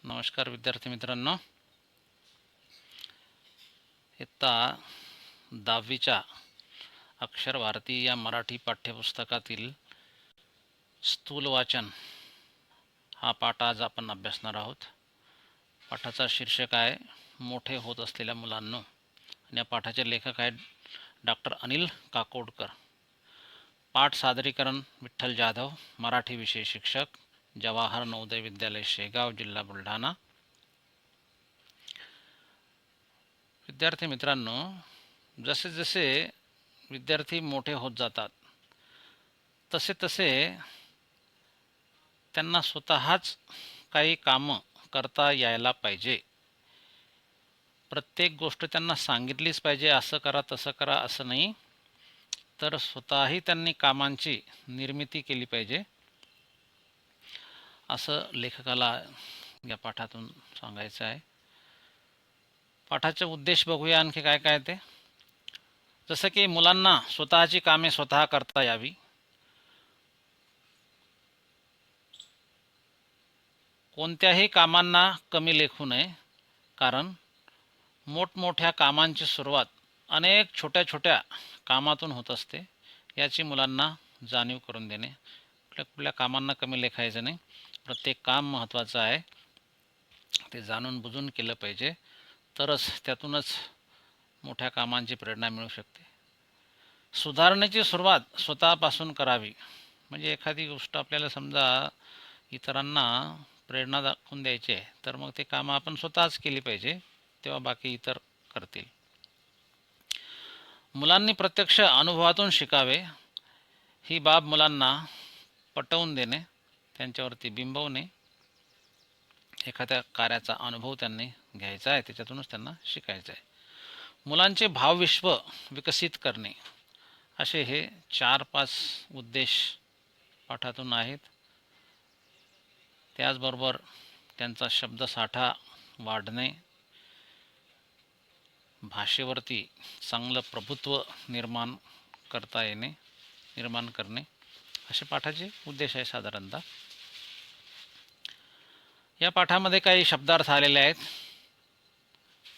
नमस्कार विद्यार्थी मित्रांनो, इयत्ता 10वीच्या अक्षर भारती या मराठी पाठ्यपुस्तकातील स्थूल वाचन हा पाठ आज आपण अभ्यासणार आहोत. पाठाचा शीर्षक आहे मोठे होत असलेल्या मुलांनो आणि या पाठाचे लेखक आहेत डॉक्टर अनिल काकोडकर. पाठ सादरीकरण विठ्ठल जाधव, मराठी विषय शिक्षक, जवाहर नवोदय विद्यालय शेगाव, जिल्हा बुलढाणा. विद्यार्थी मित्रांनो, जसे जसे विद्यार्थी मोठे होत जातात तसे तसे त्यांना स्वतःच काही कामं करता यायला पाहिजे. प्रत्येक गोष्ट त्यांना सांगितलीच पाहिजे, असं करा तसं करा असं नाही, तर स्वतःही त्यांनी कामांची निर्मिती केली पाहिजे असं लेखकाला या पाठातून सांगायचं आहे. पाठाचे उद्देश बघूया आणखी काय काय ते. जसं की मुलांना स्वतःची कामे स्वतः करता यावी, कोणत्याही कामांना कमी लेखू नये, कारण मोठमोठ्या कामांची सुरुवात अनेक छोट्या छोट्या कामातून होत असते. याची मुलांना जाणीव करून देणे. कुठल्या कामांना कमी लेखायचं नाही, प्रत्येक काम महत्त्वाचं आहे, ते जाणून बुजून केलं पाहिजे, तरच त्यातूनच मोठ्या कामांची प्रेरणा मिळू शकते. सुधारणेची सुरुवात स्वतःपासून करावी. म्हणजे एखादी गोष्ट आपल्याला समजा इतरांना प्रेरणा दाखवून द्यायची आहे, तर मग ते कामं आपण स्वतःच केली पाहिजे, तेव्हा बाकी इतर करतील. मुलांनी प्रत्यक्ष अनुभवातून शिकावे. ही बाब मुलांना पटवून देणे, त्यांच्यावरती बिंबवणे. एखाद्या कार्याचा अनुभव त्यांनी घ्यायचा आहे, त्याच्यातूनच त्यांना शिकायचं आहे. मुलांचे भावविश्व विकसित करणे, असे हे 4-5 उद्देश पाठातून आहेत. त्याचबरोबर त्यांचा शब्दसाठा वाढणे, भाषेवरती चांगलं प्रभुत्व निर्माण करणे, असे पाठाचे उद्देश आहे साधारणतः. या पाठामध्ये काही शब्दार्थ आलेले आहेत,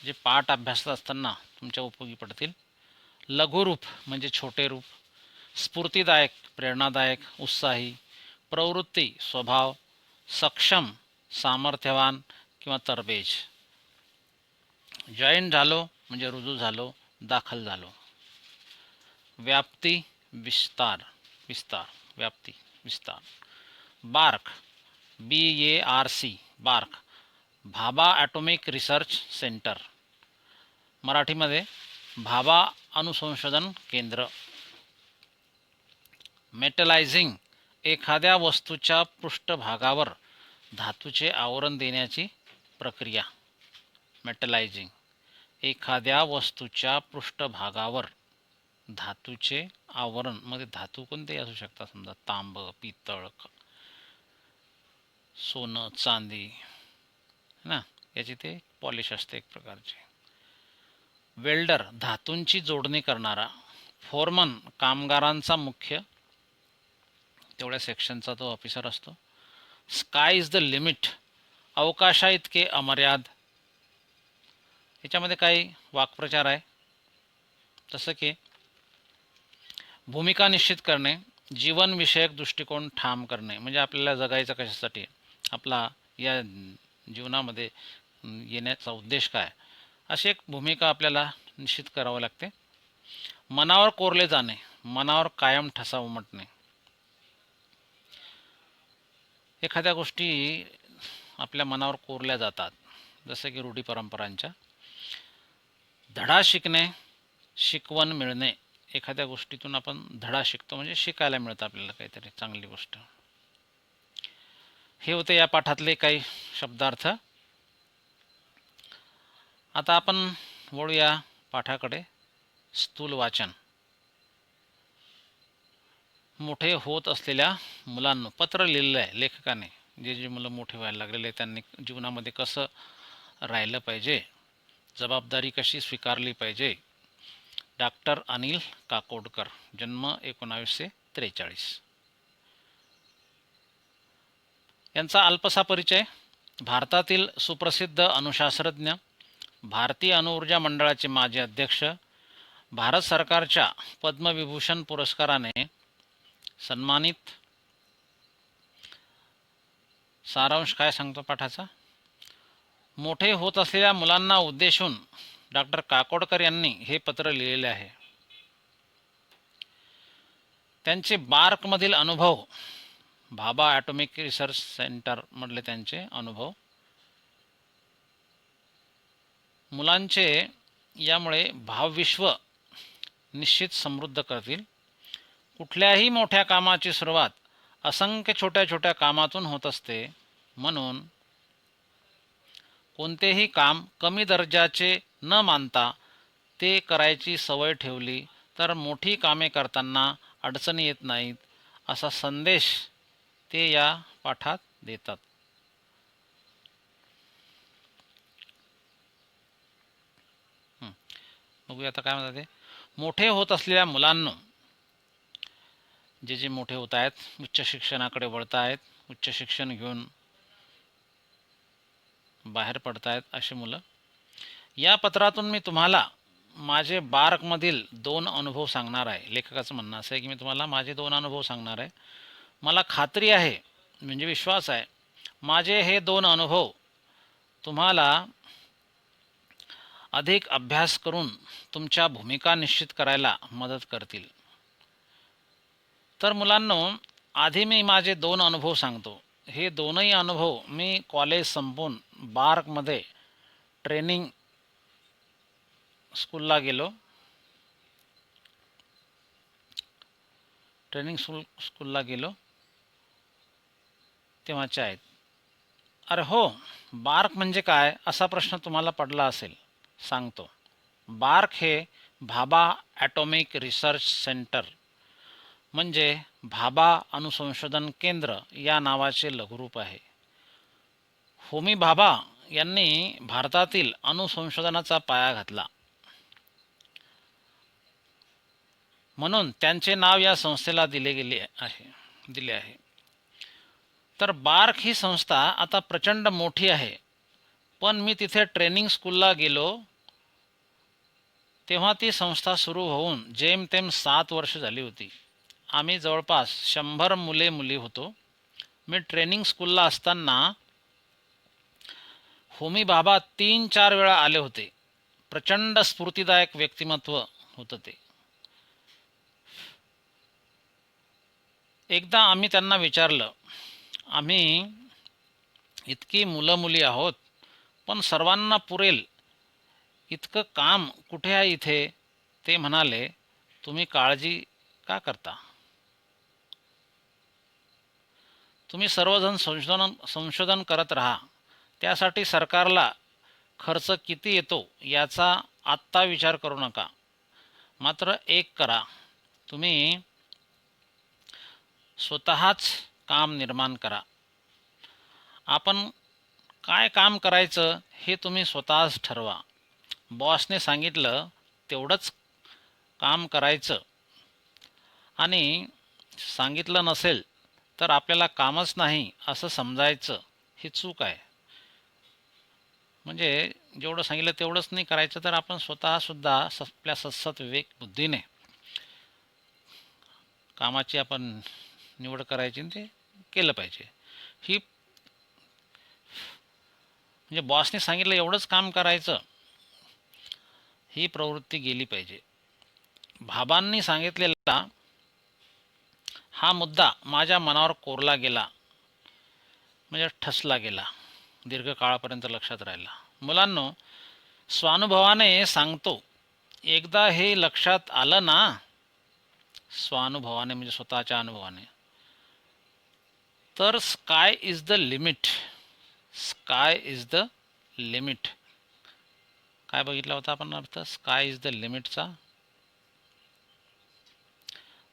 जे पाठ अभ्यासत असताना तुमच्या उपयोगी पडतील. लघुरूप म्हणजे छोटे रूप, स्फूर्तिदायक, प्रेरणादायक, उत्साही, प्रवृत्ती, स्वभाव, सक्षम, सामर्थ्यवान किंवा तरबेज. जॉईन झालो म्हणजे रुजू झालो, दाखल झालो. व्याप्ती, विस्तार, व्याप्ती, विस्तार. Bark, BARC, bark, Bhabha atomic research centre, मराठीमध्ये भाभा अणुसंशोधन केंद्र. मेटलायझिंग, एखाद्या वस्तूच्या पृष्ठभागावर धातूचे आवरण देण्याची प्रक्रिया. मेटलायझिंग, एखाद्या वस्तूच्या पृष्ठभागावर धातूचे आवरण, मध्ये धातू कोणतेही असू शकतात, समजा तांब, पितळ, सोनं, चांदी ना, याची ते पॉलिश असते एक प्रकारची. वेल्डर, धातूंची जोडणी करणारा. फोरमन, कामगारांचा मुख्य, तेवढ्या सेक्शनचा तो ऑफिसर असतो. स्काय इज द लिमिट, अवकाशा इतके अमर्याद. याच्यामध्ये काही वाक्प्रचार आहे, जसं की भूमिका निश्चित करणे, जीवनविषयक दृष्टिकोन ठाम करणे, म्हणजे आपल्याला जगायचं कशासाठी, आपला या जीवनामध्ये येण्याचा उद्देश काय, अशी एक भूमिका आपल्याला निश्चित करावी लागते. मनावर कोरले जाणे, मनावर कायम ठसा उमटणे. एखाद्या गोष्टी आपल्या मनावर कोरल्या जातात, जसं की रूढी परंपरांच्या. धडा शिकणे, शिकवण मिळणे, एखाद्या गोष्टीतून आपण धडा शिकतो म्हणजे शिकायला मिळतं आपल्याला काहीतरी चांगली गोष्ट. हे होते या पाठातले काही शब्दार्थ. आता आपण वळूया पाठाकडे. स्थूल वाचन. मोठे होत असलेल्या मुलांना पत्र लिहिलेलं आहे लेखकाने. जे मुलं मोठे व्हायला लागलेले त्यांनी जीवनामध्ये कसं राहिलं पाहिजे, जबाबदारी कशी स्वीकारली पाहिजे. डॉक्टर अनिल काकोडकर, जन्म 1943. यांचा अल्पसा परिचय. भारतातील सुप्रसिद्ध अणुशास्त्रज्ञ, भारतीय अणुऊर्जा मंडळाचे माजी अध्यक्ष, भारत सरकारच्या पद्मविभूषण पुरस्काराने सन्मानित. सारांश काय सांगतो पाठाचा? मोठे होत असलेल्या मुलांना उद्देशून डॉक्टर काकोडकर यांनी हे पत्र लिहिलेले आहे. त्यांचे बार्कमधील अनुभव, भाभा ॲटॉमिक रिसर्च सेंटरमधले त्यांचे अनुभव मुलांचे यामुळे भावविश्व निश्चित समृद्ध करतील. कुठल्याही मोठ्या कामाची सुरुवात असंख्य छोट्या छोट्या कामातून होत असते. म्हणून कोणतेही काम कमी दर्जाचे न मानता ते करायची सवय ठेवली तर मोठी कामे करताना अडचणी येत नाहीत, असा संदेश ते या पाठात देतात. बघूया आता काय म्हणतात ते. मोठे होत असलेल्या मुलांना, जे मोठे होत आहेत, उच्च शिक्षणाकडे वळत आहेत, उच्च शिक्षण घेऊन बाहेर पडत आहेत अशी मुलं, या पत्रातून मी तुम्हाला माझे बार्कमधील 2 अनुभव सांगणार आहे. लेखकाचं म्हणणं असं आहे की मी तुम्हाला माझे 2 अनुभव सांगणार आहे. मला खात्री आहे, म्हणजे विश्वास आहे, माझे हे 2 अनुभव तुम्हाला अधिक अभ्यास करून तुमच्या भूमिका निश्चित करायला मदत करतील. तर मुलांनो, आधी मी माझे 2 अनुभव सांगतो. हे दोनही अनुभव मी कॉलेज संपवून बार्कमध्ये ट्रेनिंग स्कूलला गेलो. स्कूलला गेलो तेव्हाचे आहेत. अरे हो, बार्क म्हणजे काय असा प्रश्न तुम्हाला पडला असेल. सांगतो. बार्क हे भाभा ॲटॉमिक रिसर्च सेंटर म्हणजे भाभा अणुसंशोधन केंद्र या नावाचे लघुरूप आहे. होमी भाभा यांनी भारतातील अणुसंशोधनाचा पाया घातला, म्हणून त्यांचे नाव या संस्थेला दिले आहे. तर बार्क ही संस्था आता प्रचंड मोठी आहे. पण मी तिथे ट्रेनिंग स्कूलला गेलो तेव्हा ती संस्था सुरू होऊन जेमतेम 7 वर्ष झाली होती. आम्ही जवळपास 100 मुले होतो. मी ट्रेनिंग स्कूलला असताना होमी भाभा 3-4 वेळा आले होते. प्रचंड स्फूर्तिदायक व्यक्तिमत्व होतं ते. एकदा आम्ही त्यांना विचारलं, आम्ही इतकी मुलं आहोत, पण सर्वांना पुरेल इतकं काम कुठे आहे इथे? ते म्हणाले, तुम्ही काळजी का करता? तुम्ही सर्वजण संशोधन करत राहा. त्यासाठी सरकारला खर्च किती येतो याचा आत्ता विचार करू नका. मात्र एक करा, तुम्ही स्वतःच काम निर्माण करा. आपण काय काम करायचं हे तुम्ही स्वतःच ठरवा. बॉसने सांगितलं तेवढंच काम करायचं आणि सांगितलं नसेल तर आपल्याला कामच नाही असं समजायचं, ही चूक आहे. म्हणजे जेवढं सांगितलं तेवढंच नाही करायचं, तर आपण स्वतःसुद्धा आपल्या सत्सत विवेक बुद्धीने कामाची आपण निवड करायची आणि ते केलं पाहिजे. ही म्हणजे बॉसने सांगितलं एवढंच काम करायचं, ही प्रवृत्ती गेली पाहिजे. भाभांनी सांगितलेला हा मुद्दा माझ्या मनावर कोरला गेला, म्हणजे ठसला गेला, दीर्घकाळापर्यंत लक्षात राहिला. मुलांनो, स्वानुभवाने सांगतो, एकदा हे लक्षात आलं ना, स्वानुभवाने म्हणजे स्वतःच्या अनुभवाने, तर sky is the limit. Sky is the limit काय बघितला होता आपण अर्थ? स्काय इज द लिमिटचा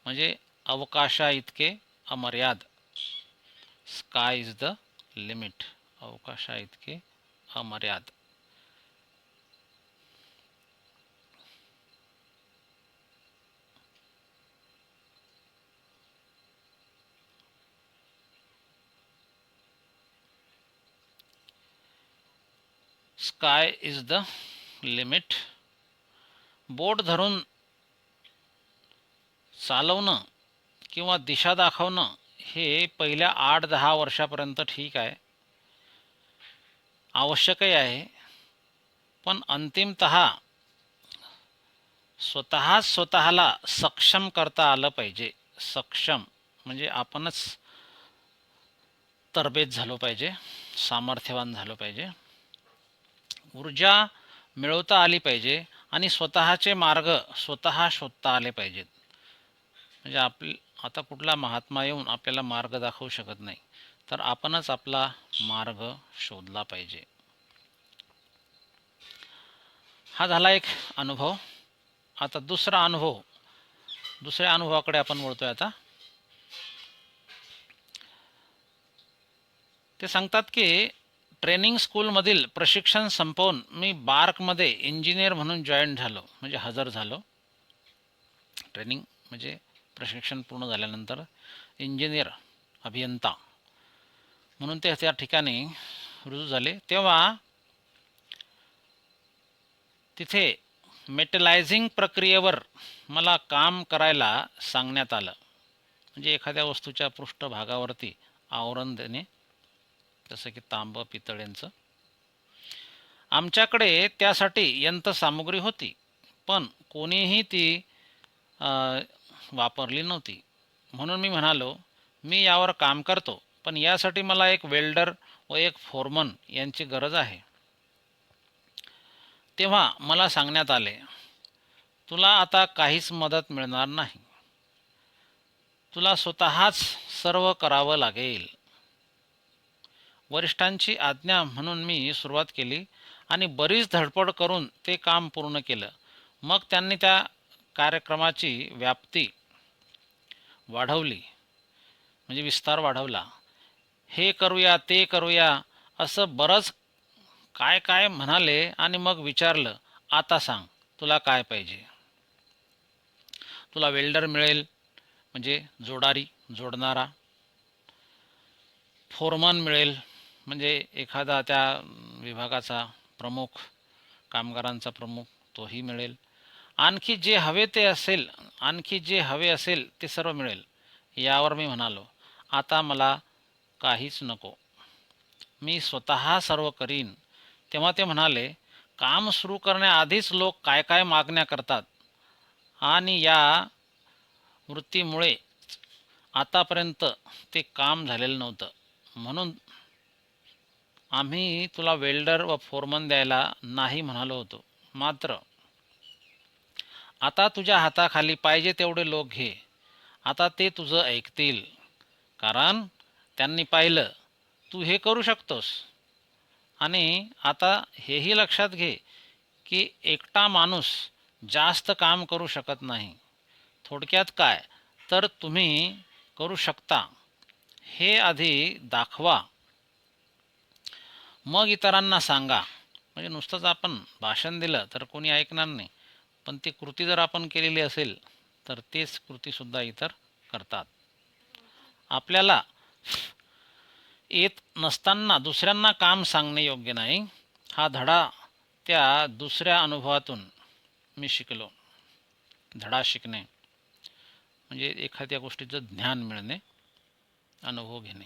म्हणजे अवकाशा इतके अमर्याद. स्काय इज द लिमिट, अवकाशा इतके अमर्याद. Sky is the limit. बोट धरून चालवणं किंवा दिशा दाखवणं हे पहिल्या 8-10 वर्षापर्यंत ठीक आहे, आवश्यकही आहे. पण अंतिमतः स्वतःला सक्षम करता आलं पाहिजे. सक्षम म्हणजे आपणच तरबेज झालो पाहिजे, सामर्थ्यवान झालो पाहिजे, ऊर्जा मिळवता आली पाहिजे आणि स्वतःचे मार्ग स्वतः शोधता आले पाहिजेत. म्हणजे आता कुठला महात्मा येऊन आपल्याला मार्ग दाखवू शकत नाही, तर आपणच आपला मार्ग शोधला पाहिजे. हा झाला एक अनुभव. आता दुसऱ्या अनुभवाकडे आपण वळतोय. आता ते सांगतात की ट्रेनिंग स्कूलमधील प्रशिक्षण संपवून मी बार्कमध्ये इंजिनियर म्हणून जॉईन झालो, म्हणजे हजर झालो. ट्रेनिंग म्हणजे प्रशिक्षण पूर्ण झाल्यानंतर इंजिनियर, अभियंता म्हणून ते त्या ठिकाणी रुजू झाले. तेव्हा तिथे मेटलायझिंग प्रक्रियेवर मला काम करायला सांगण्यात आलं. म्हणजे एखाद्या वस्तूच्या पृष्ठभागावरती आवरण देणे, जसं की तांब, पितळ यांचं. आमच्याकडे त्यासाठी यंत्रसामुग्री होती, पण कोणीही ती वापरली नव्हती. म्हणून मी म्हणालो, मी यावर काम करतो, पण यासाठी मला एक वेल्डर व एक फोरमन यांची गरज आहे. तेव्हा मला सांगण्यात आले, तुला आता काहीच मदत मिळणार नाही, तुला स्वतःच सर्व करावं लागेल. वरिष्ठांची आज्ञा म्हणून मी सुरुवात केली आणि बरीच धडपड करून ते काम पूर्ण केलं. मग त्यांनी त्या कार्यक्रमाची व्याप्ती वाढवली, म्हणजे विस्तार वाढवला. हे करूया, ते करूया असं बरंच काय काय म्हणाले आणि मग विचारलं, आता सांग तुला काय पाहिजे. तुला वेल्डर मिळेल, म्हणजे जोडारी, जोडणारा. फोरमन मिळेल, म्हणजे एखादा त्या विभागाचा प्रमुख, कामगारांचा प्रमुख, तोही मिळेल. आणखी जे हवे असेल ते सर्व मिळेल. यावर मी म्हणालो, आता मला काहीच नको, मी स्वतः सर्व करीन. तेव्हा ते म्हणाले, काम सुरू करण्याआधीच लोक काय काय मागण्या करतात आणि या वृत्तीमुळे आतापर्यंत ते काम झालेलं नव्हतं. म्हणून आम्ही तुला वेल्डर व फोरमन द्यायला नाही म्हणालो होतो. मात्र आता तुझ्या हाताखाली पाहिजे तेवढे लोक घे. आता ते तुझं ऐकतील, कारण त्यांनी पाहिलं तू हे करू शकतोस. आणि आता हेही लक्षात घे की एकटा माणूस जास्त काम करू शकत नाही. थोडक्यात काय, तर तुम्ही करू शकता हे आधी दाखवा, मग इतरांना सांगा. म्हणजे नुसतंच आपण भाषण दिलं तर कोणी ऐकणार नाही, पण ती कृती जर आपण केलेली असेल तर तेच कृतीसुद्धा इतर करतात. आपल्याला येत नसताना दुसऱ्यांना काम सांगणे योग्य नाही. हा धडा त्या दुसऱ्या अनुभवातून मी शिकलो. धडा शिकणे म्हणजे एखाद्या गोष्टीचं ज्ञान मिळणे, अनुभव घेणे.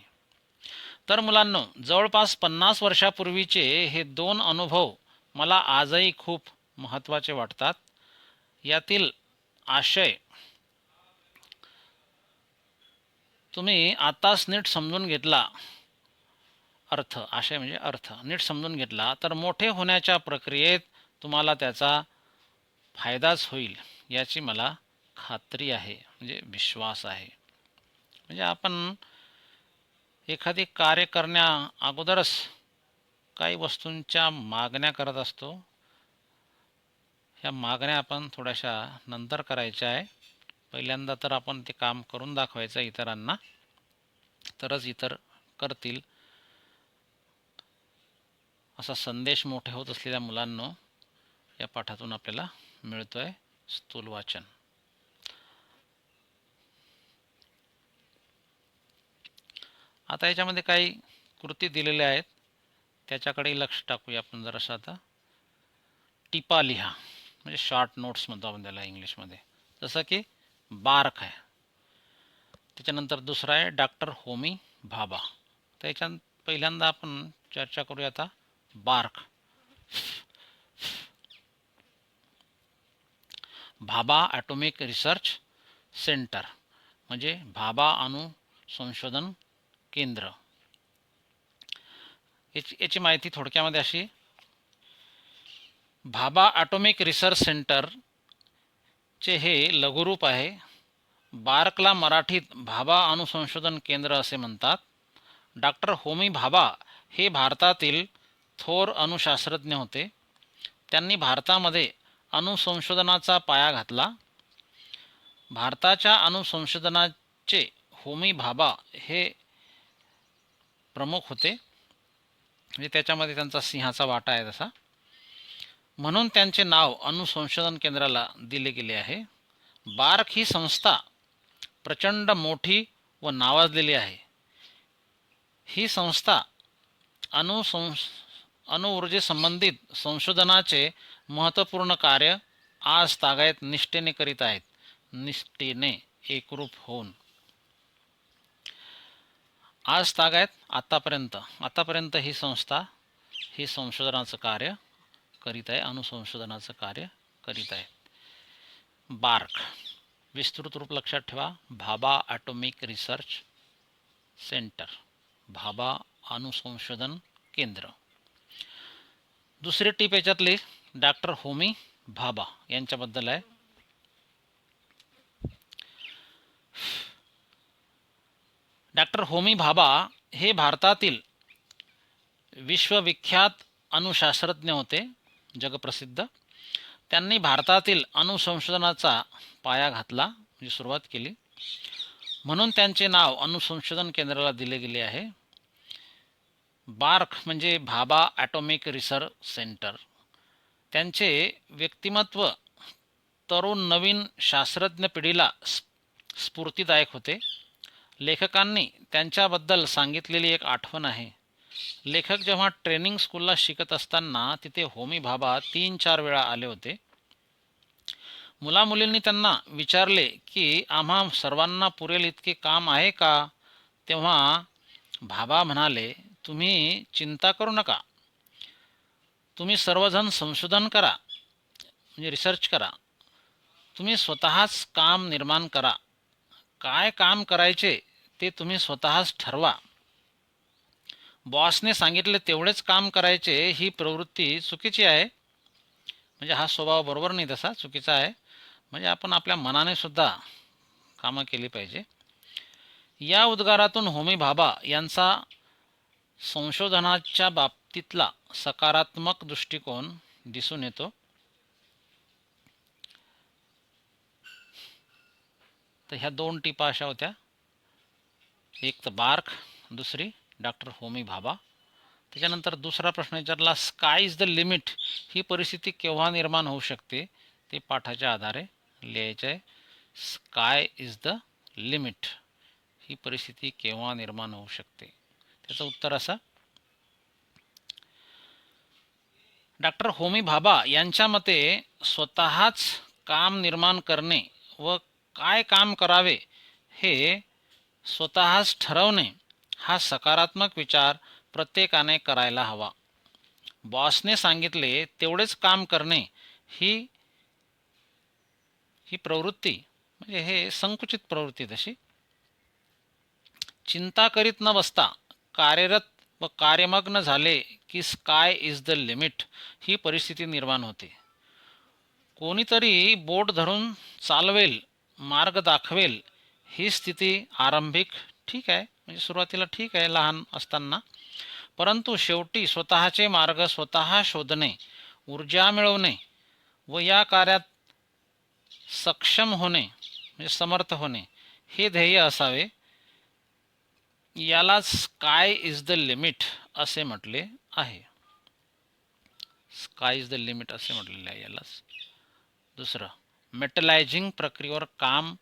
तर मुलांनो, जवळपास 50 वर्षापूर्वीचे हे 2 अनुभव मला आजही खूप महत्त्वाचे वाटतात. यातील आशय तुम्ही आताच नीट समजून घेतला, आशय म्हणजे अर्थ नीट समजून घेतला तर मोठे होण्याच्या प्रक्रियेत तुम्हाला त्याचा फायदाच होईल, याची मला खात्री आहे, म्हणजे विश्वास आहे. म्हणजे आपण एखादी कार्य करण्या अगोदरच काही वस्तूंच्या मागण्या करत असतो. ह्या मागण्या आपण थोड्याशा नंतर करायच्या आहे. पहिल्यांदा तर आपण ते काम करून दाखवायचं इतरांना, तरच इतर करतील, असा संदेश मोठे होत असलेल्या मुलांनो या पाठातून आपल्याला मिळतोय. स्थूल वाचन. आता याच्यामध्ये काही कृती दिलेल्या आहेत, त्याच्याकडे लक्ष टाकूया आपण जरासं आता. टिपा लिहा म्हणजे शॉर्ट नोट्स म्हणतो आपण त्याला इंग्लिशमध्ये, जसं की बार्क आहे. त्याच्यानंतर दुसरा आहे डॉक्टर होमी भाभा. त्याच्यात पहिल्यांदा आपण चर्चा करूया आता BARC. Bhabha atomic research centre म्हणजे भाभा अणु संशोधन केंद्र. याची माहिती थोडक्यामध्ये अशी, भाभा ॲटॉमिक रिसर्च सेंटरचे हे लघुरूप आहे. बार्कला मराठीत भाभा अणुसंशोधन केंद्र असे म्हणतात. डॉक्टर होमी भाभा हे भारतातील थोर अणुशास्त्रज्ञ होते. त्यांनी भारतामध्ये अणुसंशोधनाचा पाया घातला. भारताच्या अणुसंशोधनाचे होमी भाभा हे प्रमुख होते, म्हणजे त्याच्यामध्ये त्यांचा सिंहाचा वाटा आहे तसा. म्हणून त्यांचे नाव अणुसंशोधन केंद्राला दिले गेले आहे. बार्क ही संस्था प्रचंड मोठी व नावाजलेली आहे. ही संस्था अणुऊर्जेसंबंधित संशोधनाचे महत्त्वपूर्ण कार्य आज तागायत निष्ठेने करीत आहेत. निष्ठेने एकरूप होऊन आज तागायत आतापर्यंत ही संस्था ही संशोधनाचं कार्य करीत आहे, अणुसंशोधनाचं कार्य करीत आहे. बार्क विस्तृत रूप लक्षात ठेवा, Bhabha atomic research centre, Bhabha अणुसंशोधन केंद्र. दुसरी टीप याच्यातली डॉक्टर होमी भाभा यांच्याबद्दल आहे. डॉक्टर होमी भाभा हे भारतातील विश्वविख्यात अणुशास्त्रज्ञ होते, जगप्रसिद्ध. त्यांनी भारतातील अणुसंशोधनाचा पाया घातला, म्हणजे सुरुवात केली. म्हणून त्यांचे नाव अणुसंशोधन केंद्राला दिले गेले आहे. बार्क म्हणजे भाभा ॲटॉमिक रिसर्च सेंटर. त्यांचे व्यक्तिमत्व तरुण नवीन शास्त्रज्ञ पिढीला स्फूर्तिदायक होते. लेखकांनी त्यांच्याबद्दल सांगितलेली एक आठवण आहे. लेखक जेव्हा ट्रेनिंग स्कूलला शिकत असताना तिथे होमी भाभा 3-4 वेळा आले होते. मुलामुलींनी त्यांना विचारले की आम्हा सर्वांना पुरेल इतके काम आहे का? तेव्हा भाभा म्हणाले, तुम्ही चिंता करू नका, तुम्ही सर्वजण संशोधन करा, म्हणजे रिसर्च करा, तुम्ही स्वतःच काम निर्माण करा, काय काम करायचे ते तुम्ही स्वतःच ठरवा. बॉसने सांगितले तेवढेच काम करायचे ही प्रवृत्ती चुकीची आहे, म्हणजे हा स्वभाव बरोबर नाही, तसा चुकीचा आहे. म्हणजे आपण आपल्या मनाने सुद्धा कामं केली पाहिजे. या उद्गारातून होमी भाभा यांचा संशोधनाच्या बाबतीतला सकारात्मक दृष्टिकोन दिसून येतो. तर ह्या 2 टिपा अशा होत्या, एक तर बार्क, दुसरी डॉक्टर होमी भाभा. त्याच्यानंतर दुसरा प्रश्न विचारला, स्काय इज द लिमिट ही परिस्थिती केव्हा निर्माण होऊ शकते? ते पाठाच्या आधारे लिहायचे आहे. स्काय इज द लिमिट ही परिस्थिती केव्हा निर्माण होऊ शकते? त्याचं उत्तर असं, डॉक्टर होमी भाभा यांच्या मते स्वतःच काम निर्माण करणे व काय काम करावे हे स्वतःच ठरवणे हा सकारात्मक विचार प्रत्येकाने करायला हवा. बॉसने सांगितले तेवढेच काम करणे ही प्रवृत्ती, म्हणजे हे संकुचित प्रवृत्ती तशी. चिंता करीत न बसता कार्यरत व कार्यमग्न झाले की स्काय इज द लिमिट ही परिस्थिती निर्माण होते. कोणीतरी बोट धरून चालवेल, मार्ग दाखवेल, ही स्थिती आरंभिक ठीक आहे, म्हणजे सुरुवातीला ठीक आहे लहान असताना, परंतु शेवटी स्वतःचे मार्ग स्वतः शोधणे, ऊर्जा मिळवणे व या कार्यात सक्षम होणे, म्हणजे समर्थ होणे हे ध्येय असावे. याला स्काय इज द लिमिट असे म्हटले आहे. स्काय इज द लिमिट असे म्हटलेले आहे यालाच. दुसरं, मेटलायझिंग प्रक्रियेवर काम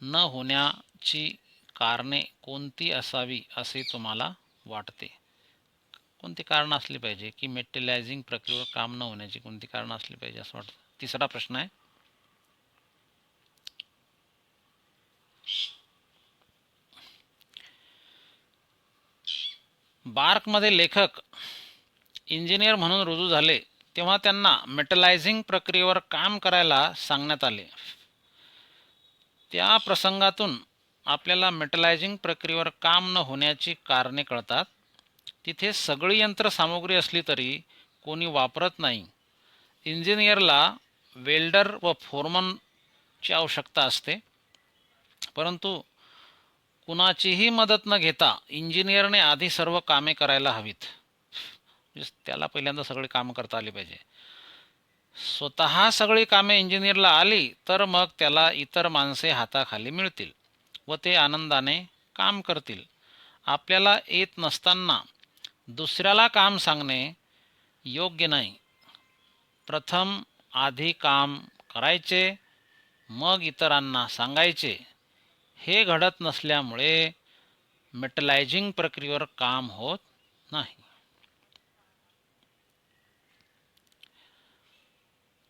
न होण्याची कारणे कोणती असावी असे तुम्हाला वाटते? कोणती कारणं असली पाहिजे की मेटलायझिंग प्रक्रियेवर काम न होण्याची कोणती कारणं असली पाहिजे असं वाटतं. तिसरा प्रश्न आहे, बार्कमध्ये लेखक इंजिनियर म्हणून रुजू झाले तेव्हा त्यांना मेटलायझिंग प्रक्रियेवर काम करायला सांगण्यात आले. त्या प्रसंगातून आपल्याला मेटलायझिंग प्रक्रियेवर काम न होण्याची कारणे कळतात. तिथे सगळी यंत्रसामुग्री असली तरी कोणी वापरत नाही. इंजिनियरला वेल्डर व फोरमनची आवश्यकता असते, परंतु कुणाचीही मदत न घेता इंजिनियरने आधी सर्व कामे करायला हवीत. त्याला पहिल्यांदा सगळी कामं करता आली पाहिजे. स्वतः सगळी कामे इंजिनियरला आली तर मग त्याला इतर माणसे हाताखाली मिळतील व ते आनंदाने काम करतील. आपल्याला येत नसताना दुसऱ्याला काम सांगणे योग्य नाही. प्रथम आधी काम करायचे, मग इतरांना सांगायचे. हे घडत नसल्यामुळे मेटलायझिंग प्रक्रियेवर काम होत नाही.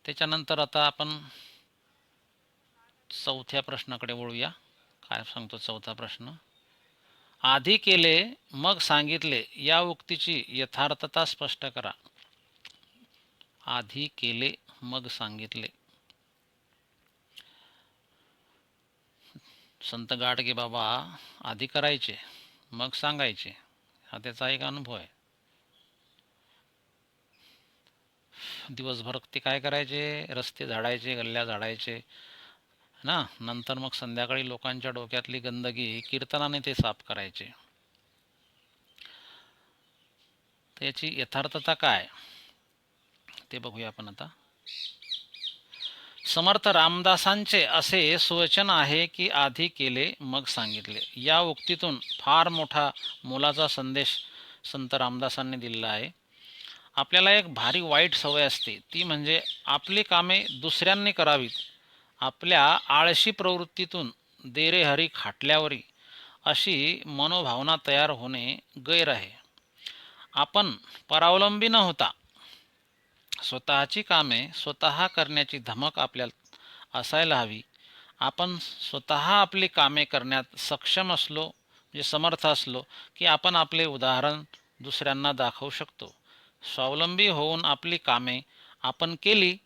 त्याच्यानंतर आता आपण चौथ्या प्रश्नाकडे वळूया. काय सांगतो चौथा प्रश्न? आधी केले मग सांगितले या उक्तीची यथार्थता स्पष्ट करा. आधी केले मग सांगितले. संत गाडगे बाबा आधी करायचे मग सांगायचे, हा त्याचा एक अनुभव आहे. दिवसभर ते काय करायचे? रस्ते झाडायचे, गल्ल्या झाडायचे ना. नंतर मग संध्याकाळी लोकांच्या डोक्यातली गंदगी कीर्तनाने ते साफ करायचे. त्याची यथार्थता काय ते बघूया आपण आता. समर्थ रामदासांचे असे सुवचन आहे की आधी केले मग सांगितले. या उक्तीतून फार मोठा मोलाचा संदेश संत रामदासांनी दिलेला आहे. आपल्याला एक भारी वाईट सवय असते, ती म्हणजे आपली कामे दुसऱ्यांनी करावीत. आपल्या आळशी प्रवृत्तीतून देरे हरी खाटल्यावरी अशी मनोभावना तयार होणे गैर आहे. आपण परावलंबी न होता स्वतःची कामे स्वतः करण्याची धमक आपल्यात असायला हवी. आपण स्वतः आपली कामे करण्यात सक्षम असलो, म्हणजे समर्थ असलो की आपण आपले उदाहरण दुसऱ्यांना दाखवू शकतो. स्वावलंबी होऊन आपली कामे आपण केली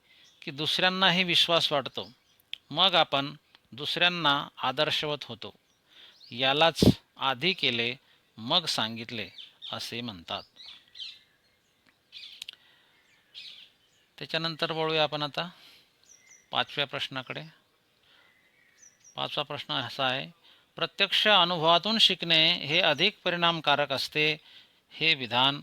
की दुसऱ्यांनाही विश्वास वाटतो. मग आपण दुसऱ्यांना आदर्शवत होतो. यालाच आधी केले मग सांगितले असे म्हणतात. त्याच्यानंतर वळूया आपण आता पाचव्या प्रश्नाकडे. पाचवा प्रश्न असा आहे, प्रत्यक्ष अनुभवातून शिकणे हे अधिक परिणामकारक असते. हे विधान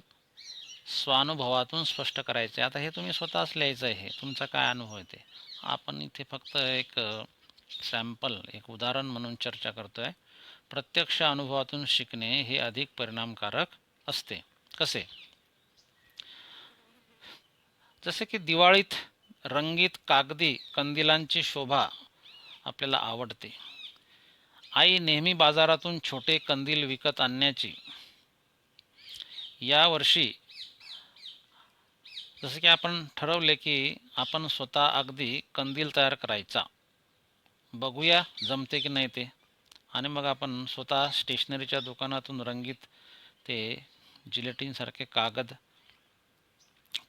स्वानुभवातून स्पष्ट करायचे. आता हे तुम्ही स्वतःच लिहायचं आहे, तुमचा काय अनुभव आहे ते. आपण इथे फक्त एक सॅम्पल, एक उदाहरण म्हणून चर्चा करतो आहे. प्रत्यक्ष अनुभवातून शिकणे हे अधिक परिणामकारक असते. कसे? जसे की दिवाळीत रंगीत कागदी कंदिलांची शोभा आपल्याला आवडते. आई नेहमी बाजारातून छोटे कंदील विकत आणण्याची. यावर्षी जसे की आपण ठरवले की आपण स्वतः अगदी कंदील तयार करायचा. बघूया जमते की नाही ते. आणि मग आपण स्वतः स्टेशनरीच्या दुकानातून रंगीत ते जिलेटिनसारखे कागद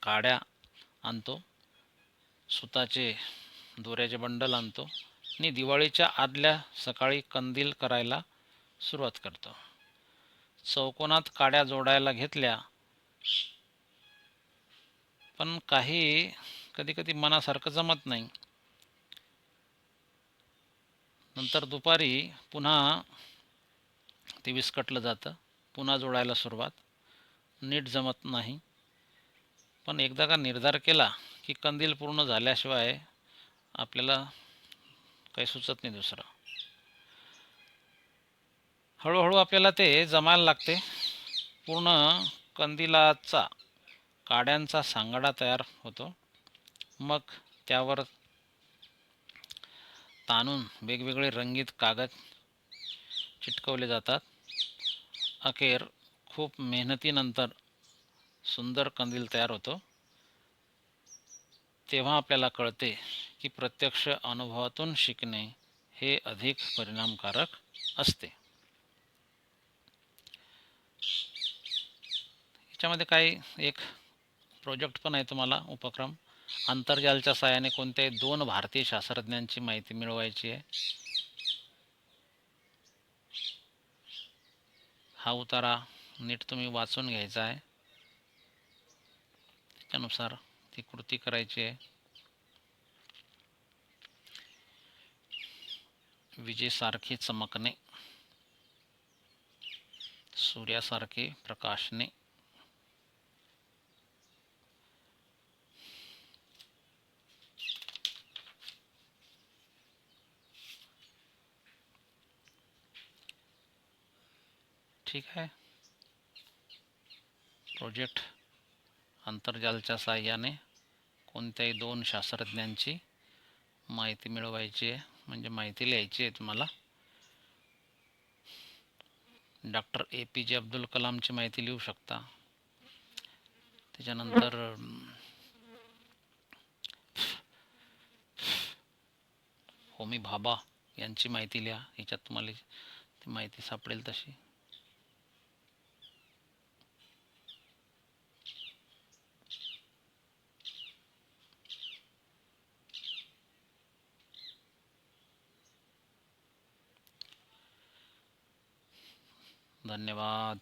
काड्या आणतो, सुताचे दोऱ्याचे बंडल आणतो आणि दिवाळीच्या आदल्या सकाळी कंदील करायला सुरुवात करतो. चौकोनात काड्या जोडायला घेतल्या, पण काही कधी कधी मनासारखं जमत नाही. नंतर दुपारी पुन्हा ते विस्कटलं जातं, पुन्हा जोडायला सुरुवात, नीट जमत नाही. पण एकदा का निर्धार केला की कंदील पूर्ण झाल्याशिवाय आपल्याला काही सुचत नाही दुसरं. हळूहळू आपल्याला ते जमायला लागते. पूर्ण कंदिलाचा काड्यांचा सांगाडा तयार होतो. मग त्यावर ताणून वेगवेगळे रंगीत कागद चिटकवले जातात. अखेर खूप मेहनतीनंतर सुंदर कंदील तयार होतो, तेव्हा आपल्याला कळते की प्रत्यक्ष अनुभवातून शिकणे हे अधिक परिणामकारक असते. याच्यामध्ये काही एक प्रोजेक्ट पण आहे तुम्हाला, उपक्रम. आंतरजालच्या सहाय्याने कोणत्याही 2 भारतीय शास्त्रज्ञांची माहिती मिळवायची आहे. हा उतारा नीट तुम्ही वाचून घ्यायचा आहे, त्यानुसार ती कृती करायची आहे. विजेसारखे चमकणे, सूर्यासारखे प्रकाशने, ठीक आहे. प्रोजेक्ट आंतरजालच्या साहाय्याने कोणत्याही 2 शास्त्रज्ञांची माहिती मिळवायची आहे, म्हणजे माहिती लिहायची आहे तुम्हाला. डॉक्टर APJ अब्दुल कलामची माहिती लिहू शकता. त्याच्यानंतर होमी भाभा यांची माहिती लिहा, याच्यात तुम्हाला ती माहिती सापडेल तशी. धन्यवाद.